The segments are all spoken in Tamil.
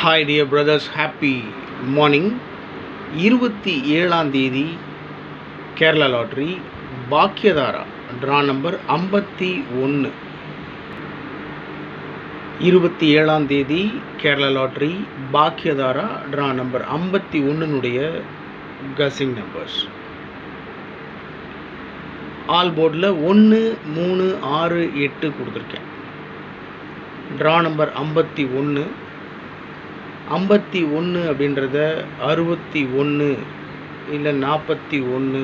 Hi dear brothers, happy morning. 27ஆம் தேதி Kerala lottery Bhagyathara draw number 51. 27ஆம் தேதி Kerala lottery Bhagyathara draw number 51னுடைய கசிங் நம்பர்ஸ். ஆல் போர்டில் 1, 3, 6, 8 கொடுத்துருக்கேன். Draw number 51. 51 அப்படின்றத 61 இல்லை 41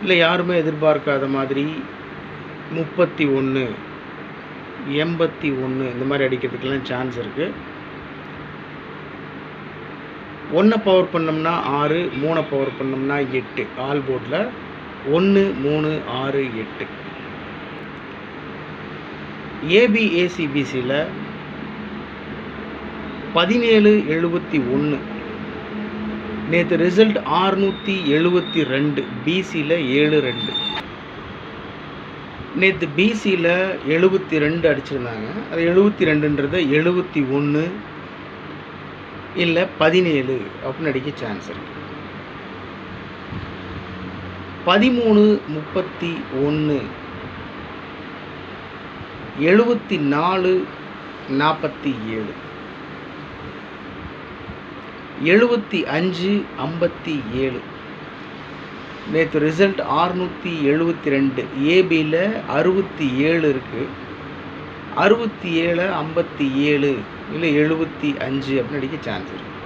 இல்லை யாருமே எதிர்பார்க்காத மாதிரி 31, 81 இந்த மாதிரி அடிக்கிறதுக்கெல்லாம் சான்ஸ் இருக்குது. 1 பவர் பண்ணோம்னா 6, 3 பவர் பண்ணோம்னா 8. ஆல் போர்டில் 1, 3, 6, 8. ஏபிஏசிபிசியில் 1771. நேற்று ரிசல்ட் 672. பிசியில் 72. நேற்று பிசியில் 72 அடிச்சிருந்தாங்க. அது 72ன்றத 71 இல்லை 17 அப்படின்னு அடிக்க சான்ஸ் இருக்கு. 1331 74 47. 75 57. நேற்று ரிசல்ட் 672. ஏபியில் 67 இருக்குது. 67 57 இல்லை 75 அப்படின்னு அடிக்க சான்ஸ் இருக்குது.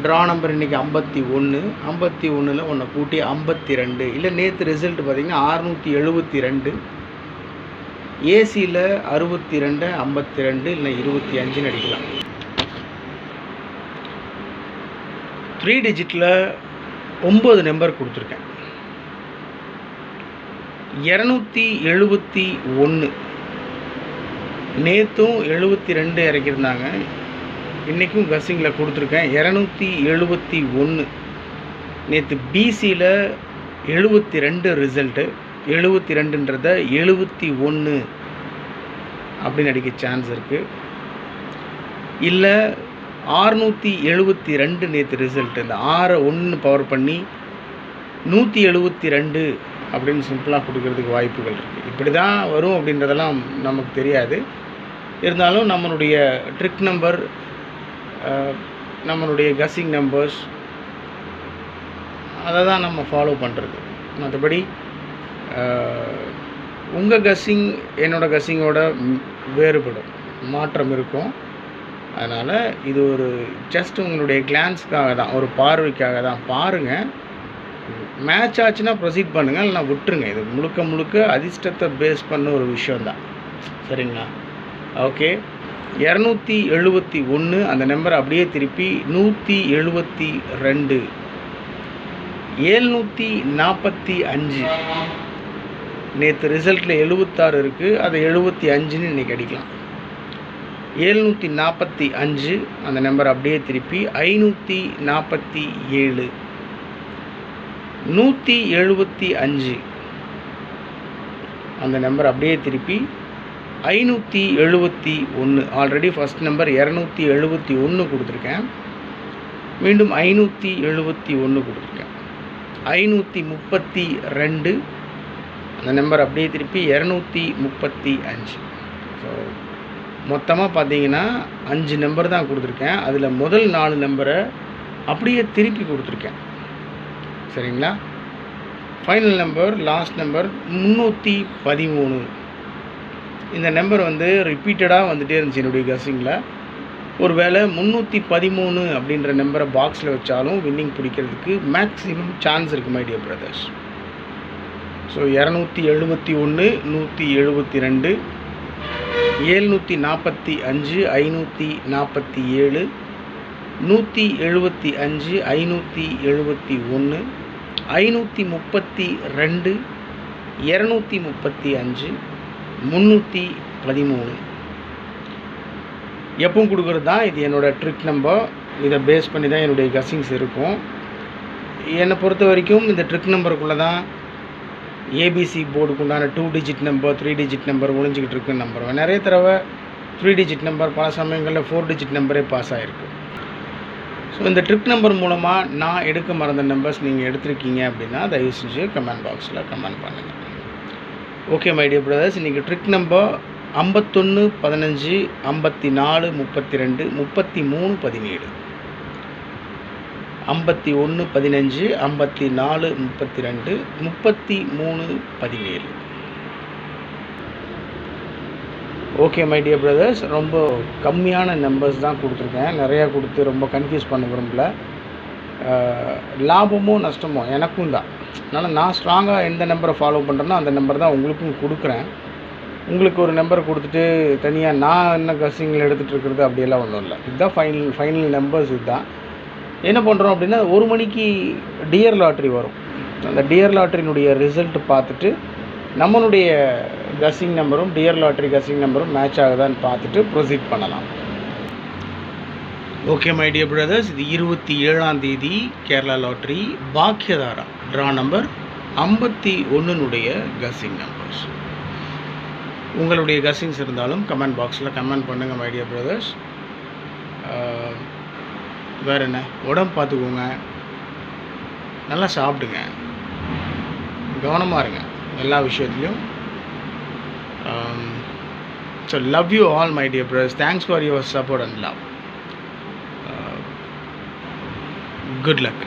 ட்ரா நம்பர் இன்றைக்கி 51. 51ல் ஒன்று கூட்டி 52 இல்லை நேற்று ரிசல்ட் பார்த்திங்கன்னா 672. ஏசியில் 62 52 இல்லை 25ன்னு அடிக்கலாம். 3 டிஜிட்டில் 9 நம்பர் கொடுத்துருக்கேன். 271. நேற்றும் 72 இறக்கியிருந்தாங்க. இன்றைக்கும் கஸ்ஸிங்கில் கொடுத்துருக்கேன் 271. நேற்று பிசியில் 72 ரிசல்ட்டு. 72ன்றத 71 அப்படின்னு அடிக்க சான்ஸ் இருக்குது. இல்லை 672 நேற்று ரிசல்ட். இந்த 6 1 பவர் பண்ணி 172 அப்படின்னு சிம்பிளாக கொடுக்கறதுக்கு வாய்ப்புகள் இருக்குது. இப்படி தான் வரும் அப்படின்றதெல்லாம் நமக்கு தெரியாது. இருந்தாலும் நம்மளுடைய ட்ரிக் நம்பர், நம்மளுடைய கஸ்ஸிங் நம்பர்ஸ் அதை தான் நம்ம ஃபாலோ பண்ணுறது. மற்றபடி உங்கள் கஸ்ஸிங் என்னோடய கஸ்ஸிங்கோட வேறுபடும், மாற்றம் இருக்கும். அதனால் இது ஒரு ஜஸ்ட் உங்களுடைய கிளான்ஸ்க்காக தான், ஒரு பார்வைக்காக தான். பாருங்கள், மேட்ச் ஆச்சுன்னா ப்ரொசீட் பண்ணுங்கள், இல்லைனா விட்டுருங்க. இது முழுக்க முழுக்க அதிர்ஷ்டத்தை பேஸ் பண்ண ஒரு விஷயந்தான். சரிங்களா? ஓகே. 271 அந்த நம்பர் அப்படியே திருப்பி 172. 745. நேற்று ரிசல்ட்டில் 76 இருக்குது. அதை 75ன்னு இன்றைக்கி அடிக்கலாம். 745 அந்த நம்பர் அப்படியே திருப்பி 547. 175 அந்த நம்பர் அப்படியே திருப்பி 571. ஆல்ரெடி ஃபஸ்ட் நம்பர் 271 கொடுத்துருக்கேன். மீண்டும் 571 கொடுத்துருக்கேன். 532 அந்த நம்பர் அப்படியே திருப்பி 235. ஸோ மொத்தமாக பார்த்தீங்கன்னா 5 நம்பர் தான் கொடுத்துருக்கேன். அதில் முதல் 4 நம்பரை அப்படியே திருப்பி கொடுத்துருக்கேன். சரிங்களா? Final number, last number 313. இந்த நம்பர் ரிப்பீட்டடாக வந்துகிட்டே இருந்துச்சு என்னுடைய கஸ்ஸிங்கில். ஒரு வேளை 313 அப்படின்ற நம்பரை பாக்ஸில் வச்சாலும் வின்னிங் பிடிக்கிறதுக்கு மேக்ஸிமம் சான்ஸ் இருக்குது மை டியர் பிரதர்ஸ். ஸோ 271, 172, 745, 547, 175, 571, 532, 235, 313 எப்பவும் கொடுக்குறது தான். இது என்னோடய ட்ரிக் நம்பர். இதை பேஸ் பண்ணி தான் என்னுடைய கஸ்ஸிங்ஸ் இருக்கும். என்னை பொறுத்த வரைக்கும் இந்த ட்ரிக் நம்பருக்குள்ளே தான் ஏபிசி போர்டுக்கு உண்டான 2 டிஜிட் நம்பர் 3 டிஜிட் நம்பர் ஒழிஞ்சிக்கிட்டு இருக்குன்னு நம்புகிறேன். நிறைய தடவை 3 டிஜிட் நம்பர், பல சமயங்களில் 4 டிஜிட் நம்பரே பாஸ் ஆகிருக்கு. ஸோ இந்த ட்ரிக் நம்பர் மூலமாக நான் எடுக்க மறந்த நம்பர்ஸ் நீங்கள் எடுத்திருக்கீங்க அப்படின்னா தயவு செஞ்சு கமெண்ட் பாக்ஸில் கமெண்ட் பண்ணுங்கள். ஓகே மை டியர் பிரதர்ஸ், இன்றைக்கி trick number 51 15 54 32 33 17, 51 15 54 32 33 17. Okay my dear brothers, ரொம்ப கம்மியான நம்பர்ஸ் தான் கொடுத்துருக்கேன். நிறையா கொடுத்து ரொம்ப கன்ஃபியூஸ் பண்ண விரும்பல. லாபமோ நஷ்டமோ எனக்கும் தான். அதனால் நான் ஸ்ட்ராங்காக எந்த நம்பரை ஃபாலோ பண்ணுறேனோ அந்த நம்பர் தான் உங்களுக்கும் கொடுக்குறேன். உங்களுக்கு ஒரு நம்பர் கொடுத்துட்டு தனியாக நான் என்ன கஸ்ஸிங்கில் எடுத்துகிட்டு இருக்கிறது அப்படியெல்லாம் ஒன்றும் இல்லை. இதுதான் ஃபைனல் நம்பர்ஸ். இதுதான் என்ன பண்ணுறோம் அப்படின்னா, 1 மணிக்கு டியர் லாட்ரி வரும். அந்த டியர் லாட்ரியினுடைய ரிசல்ட் பார்த்துட்டு நம்மளுடைய கஸ்ஸிங் நம்பரும் டியர் லாட்ரி கஸ்ஸிங் நம்பரும் மேட்ச் ஆகுதான்னு பார்த்துட்டு ப்ரொசீட் பண்ணலாம். ஓகே மை டியர் பிரதர்ஸ், இது 27ஆம் தேதி Kerala lottery Bhagyathara draw number 51னுடைய கஸ்ஸிங் நம்பர்ஸ். உங்களுடைய கஸ்ஸிங்ஸ் இருந்தாலும் கமெண்ட் பாக்ஸில் கமெண்ட் பண்ணுங்கள் மை டியர் பிரதர்ஸ். வேறு என்ன, உடம்பு பார்த்துக்கோங்க, நல்லா சாப்பிடுங்க, கவனமாக இருங்க எல்லா விஷயத்துலையும். So love you all my dear brothers. Thanks for your support and love. Good luck.